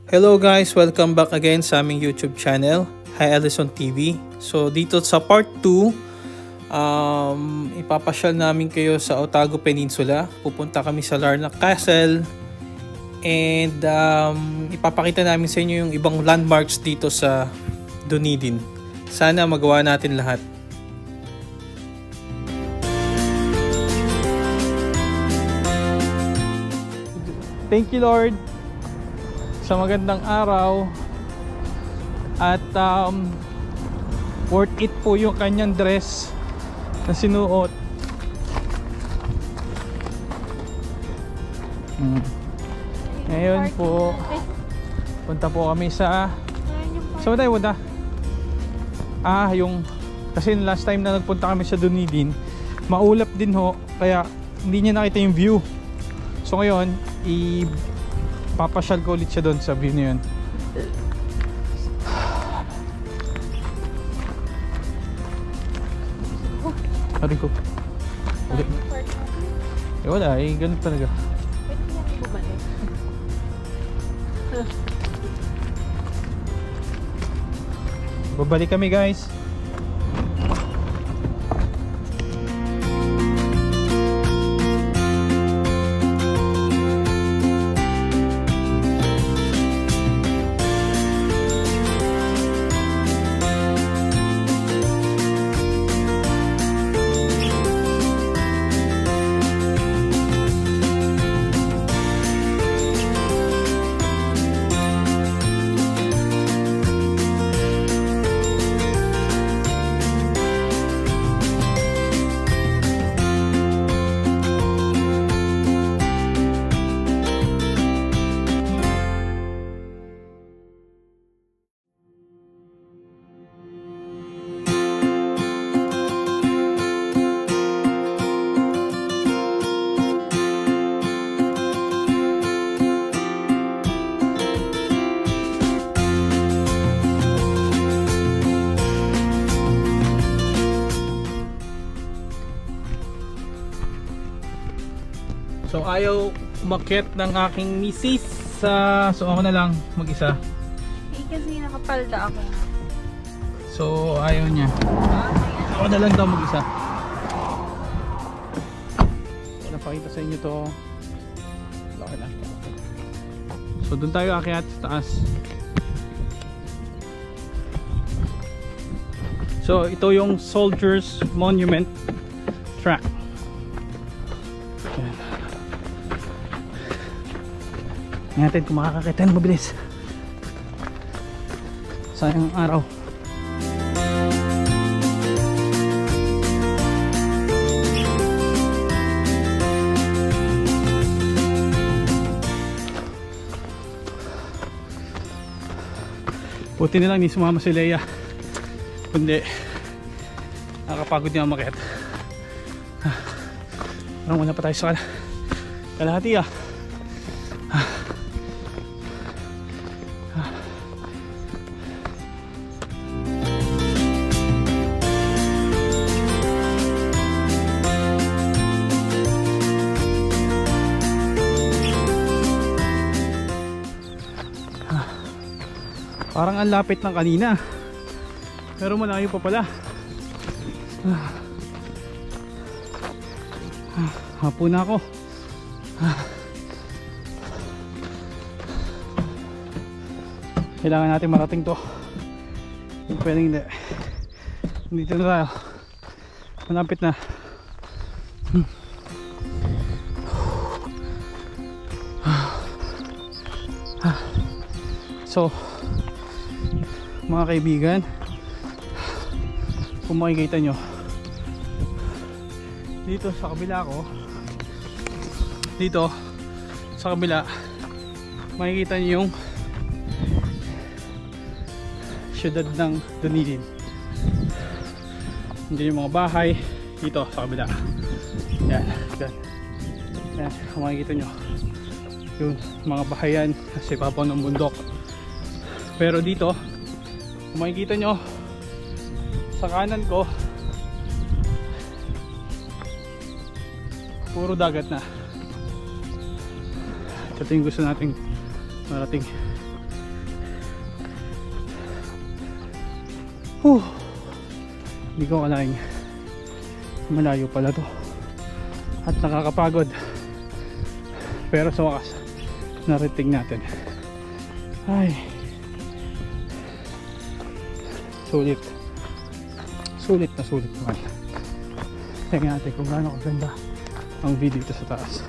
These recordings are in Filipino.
Hello guys, welcome back again sa aming YouTube channel, Hi Ellison TV. So dito sa part 2, ipapasyal namin kayo sa Otago Peninsula. Pupunta kami sa Larnac Castle and ipapakita namin sa inyo yung ibang landmarks dito sa Dunedin. Sana magawa natin lahat. Thank you Lord sa magandang araw at worth it po yung kanyang dress na sinuot. Ngayon po punta po kami sa saan tayo punta? Yung kasi last time na nagpunta kami sa Dunedin maulap din ho, kaya hindi niya nakita yung view. So ngayon papasyal ko ulit siya doon sa view na yun. Sabi ko ulit. Wala ganun talaga. Babalik kami guys. So ayaw umakyat ng aking misis, so ako na lang mag-isa. Kasi nakapalda ako. So ayaw niya. Ako na lang daw mag-isa. So napakita sa inyo to. Laki na. So doon tayo akyat sa taas. So ito yung Soldiers Monument Track. Natin kung makakakita ng mabilis. Sayang araw. Buti na lang ni sumama si Leia. Kundi nakakapagod niya umakyat. Parang wala pa tayo sa kalahati Parang ang lapit ng kanina, pero malayo pa pala. Hapo na ako. Kailangan natin marating to. Pwedeng hindi. Dito na tayo. Malapit na. So mga kaibigan, kung makikita nyo dito sa kabila ko, dito sa kabila makikita nyo yung syudad ng Dunedin. Hindi yung mga bahay dito sa kabila. Yan, yan. Yan, kung makikita nyo yung mga bahayan sa ibabaw ng bundok. Pero dito kung makikita nyo sa kanan ko, puro dagat na. Ito yung gusto nating marating. Hindi ko alain. Malayo pala to. At nakakapagod. Pero sa wakas, narating natin. Ay. Sulit. Sulit na sulit naman. Tingnan natin kung gaano kaganda ang view dito sa taas.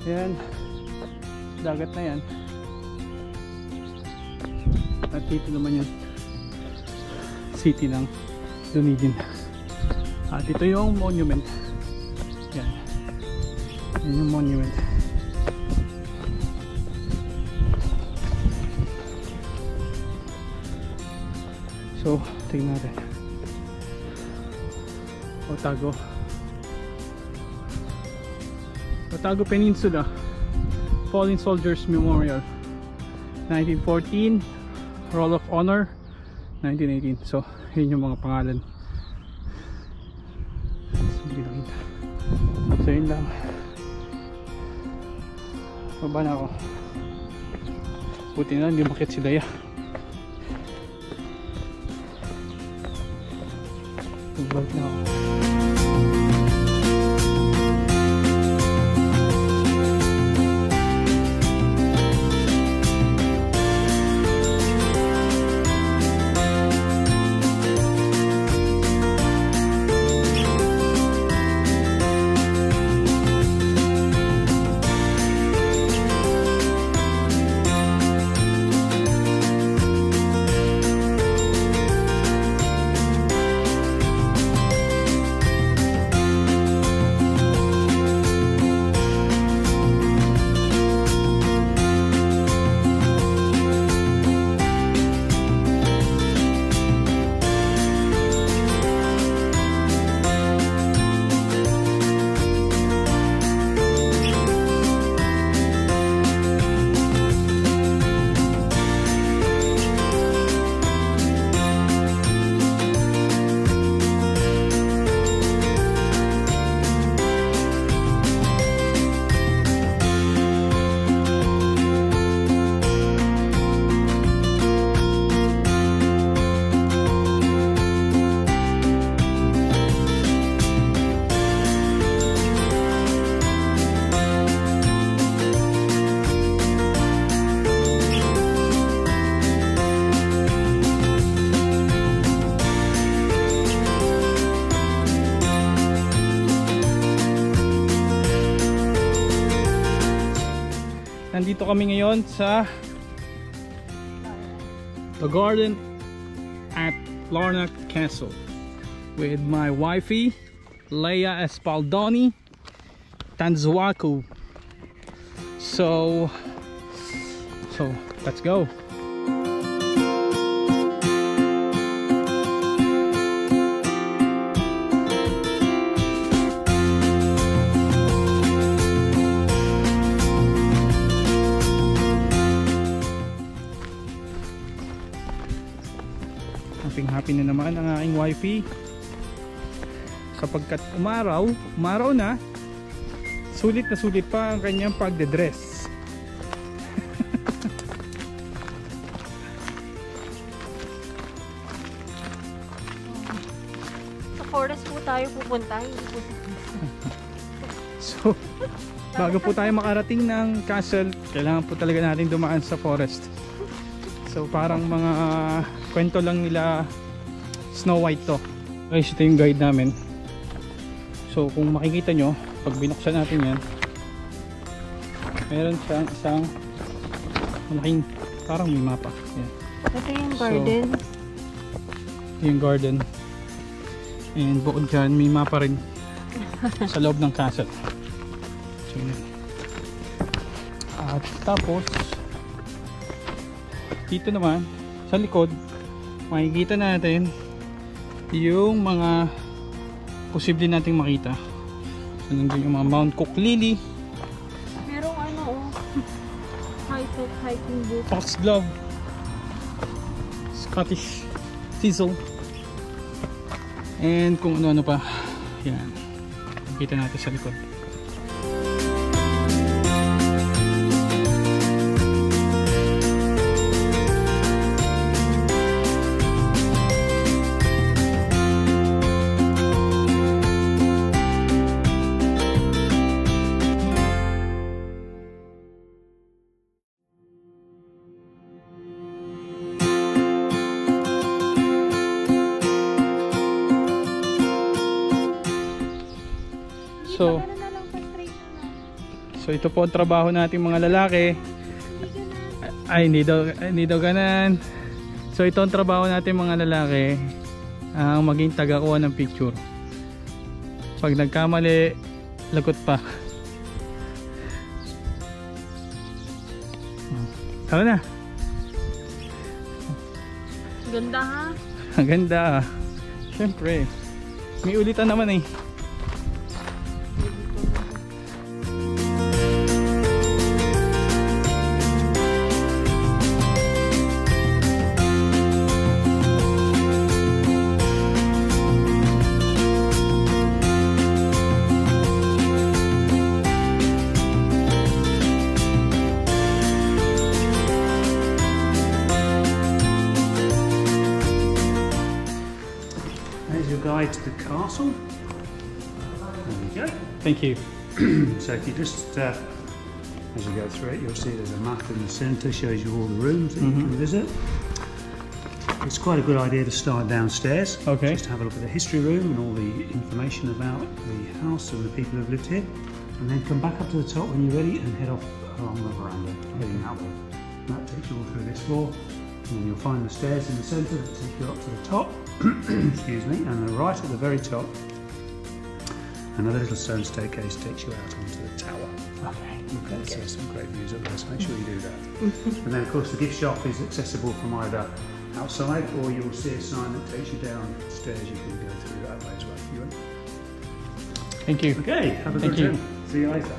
Ayan. Dagat na yan. At dito naman yung city ng Dunedin. At ito yung monument. Yan. Yan yung monument. So, tingnan natin. Otago Peninsula Fallen Soldiers Memorial 1914, Roll of Honor 1918. So, yun yung mga pangalan. So, yun lang. Baba na ako. Buti na hindi makit si Daya. Magbalik na ako. Nandito kami ngayon sa The Garden at Larnac Castle with my wifey Leia Espaldoni Tanzuaku. So let's go. Happy na naman ang aking wifey sapagkat umaraw na, sulit pa ang kanyang pagdedress. Sa forest po tayo pupunta. So, bago po tayo makarating ng castle, kailangan po talaga natin dumaan sa forest. So, parang mga kwento lang nila Snow White to. Guys, ito yung guide namin. So kung makikita nyo, pag binuksan natin yan, meron siyang isang malaking, parang may mapa. Yan. Ito yung garden. So, yung garden. And bukod dyan, may mapa rin sa loob ng castle. So yan. At tapos dito naman sa likod, makikita natin yung mga posible nating makita. So, nandun yung mga Mount Cook Lily. Merong high-tech hiking boot. Foxglove. Scottish Thistle. And kung ano-ano pa. Yan. Makita natin sa likod. So, Ano na lang po, straight na lang. so ito po ang trabaho nating mga lalaki. Ay, hindi daw ganan. So ito ang trabaho natin mga lalaki, ang maging taga-kuha ng picture. Pag nagkamali, lagot pa. Tara na. Ganda ha? Ang ganda. Siyempre, may ulitan naman eh. There's your guide to the castle. There we go. Thank you. So if you just, as you go through it, you'll see there's a map in the centre, shows you all the rooms that you can visit. It's quite a good idea to start downstairs. Okay. Just to have a look at the history room and all the information about the house and the people who've lived here. And then come back up to the top when you're ready and head off along the veranda, heading that way. And that takes you all through this floor. And then you'll find the stairs in the centre that take you up to the top. Excuse me. And then right at the very top, another little stone staircase takes you out onto the tower. Okay, so some great views up there, so make sure you do that. And then of course the gift shop is accessible from either outside or you'll see a sign that takes you down stairs. You can go through that way as well if you want. Thank you. Okay, have a Thank good you. time. See you later.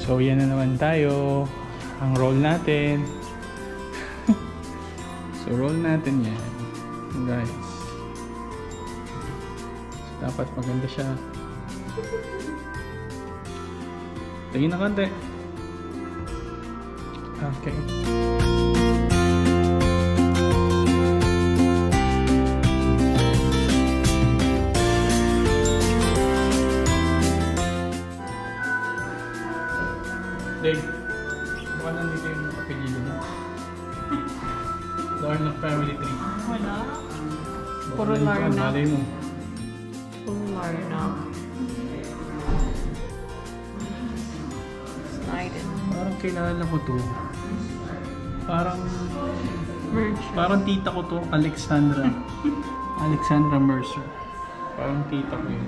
So yan na naman tayo. Ang roll natin. So roll natin yan, guys. So, dapat maganda siya. Tingin na konti. Okay. Dave, baka nandito yung apelido mo. Larnac Family Tree. Wala. Baka Puro nandito ang Larnac. malay mo. Puro Larnac. Snyden. Parang kilala ko to. Parang Merch. tita ko to, Alexandra. Alexandra Mercer. Parang tita ko yun.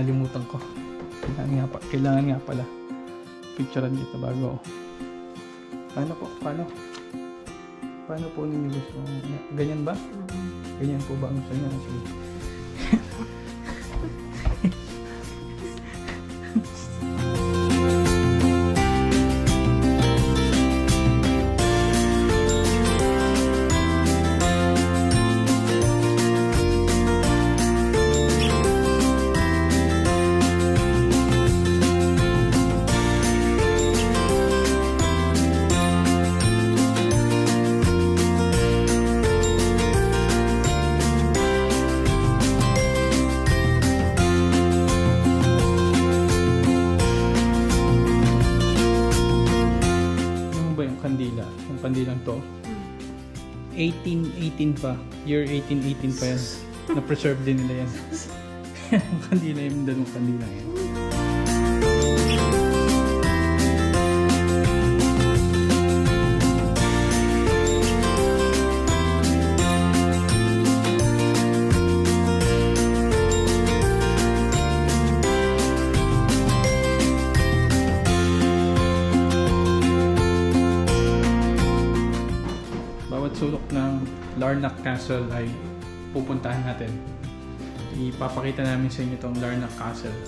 nakalimutan ko. Kailangan nga pala picturean dito bago. Paano po ninyo gusto? Ganyan ba? Ganyan po ba ang gusto niya? Sige. Yung kandilang to 1818 pa, year 1818 pa yan. Na-preserve din nila yan. Yung kandila, yung dalawang kandila yan. Sulok ng Larnac Castle ay pupuntahan natin. Ipapakita namin sa inyo itong Larnac Castle.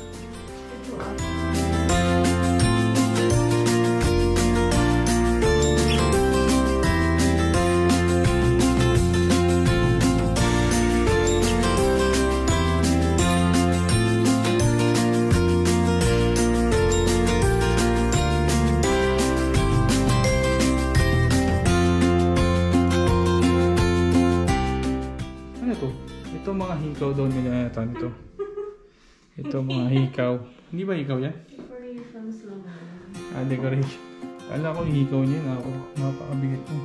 Ito mga hikaw daw nila yata nito. Ito mga hikaw. Hindi ba hikaw yan? Decorations lang. Decoration. Kala ko hikaw niya na ako. Napakabigat mo.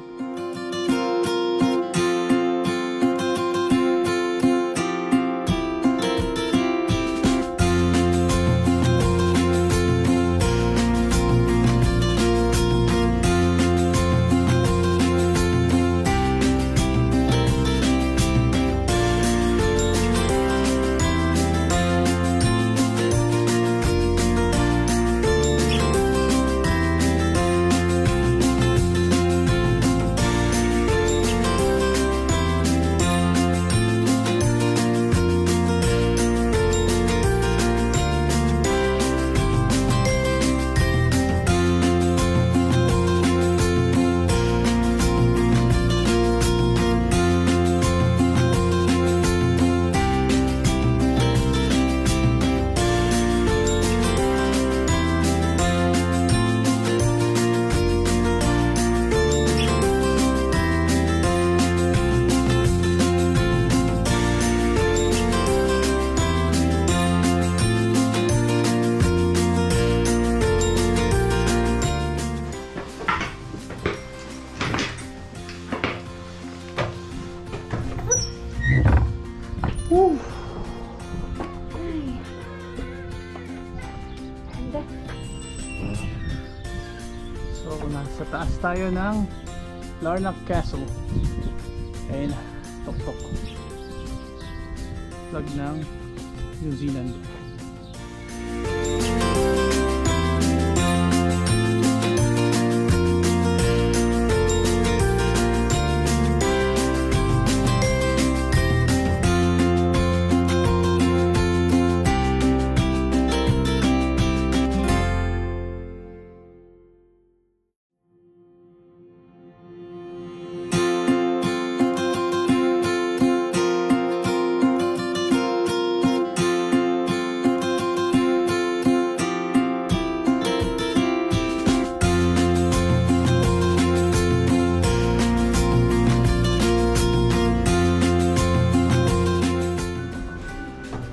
So, nasa taas tayo ng Larnac Castle. Ayun na, tok-tok. Flag ng New Zealand.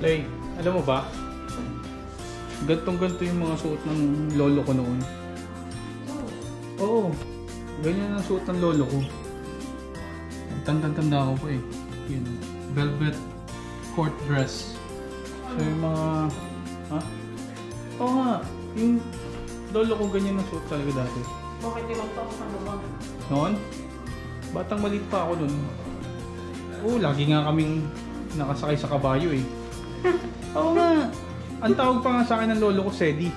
Lay, alam mo ba? Gantong-ganto yung mga suot ng lolo ko noon. Oo, ganyan ang suot ng lolo ko. Tanda-tanda ako po eh. Yun, velvet court dress. So yung mga... Ha? Oo nga, yung lolo ko ganyan ang suot talaga dati. Bakit tinagtok sa baba? Noon? Batang maliit pa ako noon. Oo, lagi nga kaming nakasakay sa kabayo eh. Oo nga. Ang tawag pa nga sa akin ng lolo ko, Sedi.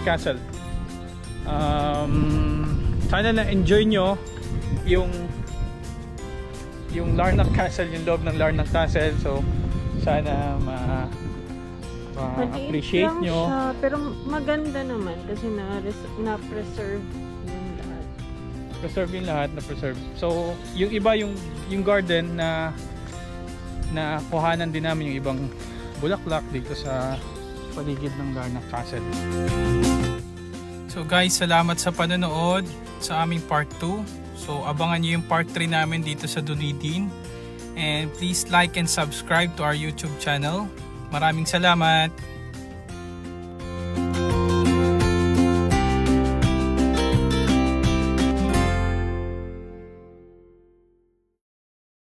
Castle. Sana na-enjoy nyo yung Larnac Castle, yung loob ng Larnac Castle. So sana ma-appreciate nyo. Siya, pero maganda naman kasi na-preserve yung lahat. Preserve yung lahat, na-preserve. So yung iba, yung garden na kuhanan din namin yung ibang bulaklak dito sa paligid ng Larnac Castle. So guys, salamat sa panonood sa aming part 2. So abangan nyo yung part 3 namin dito sa Dunedin. And please like and subscribe to our YouTube channel. Maraming salamat!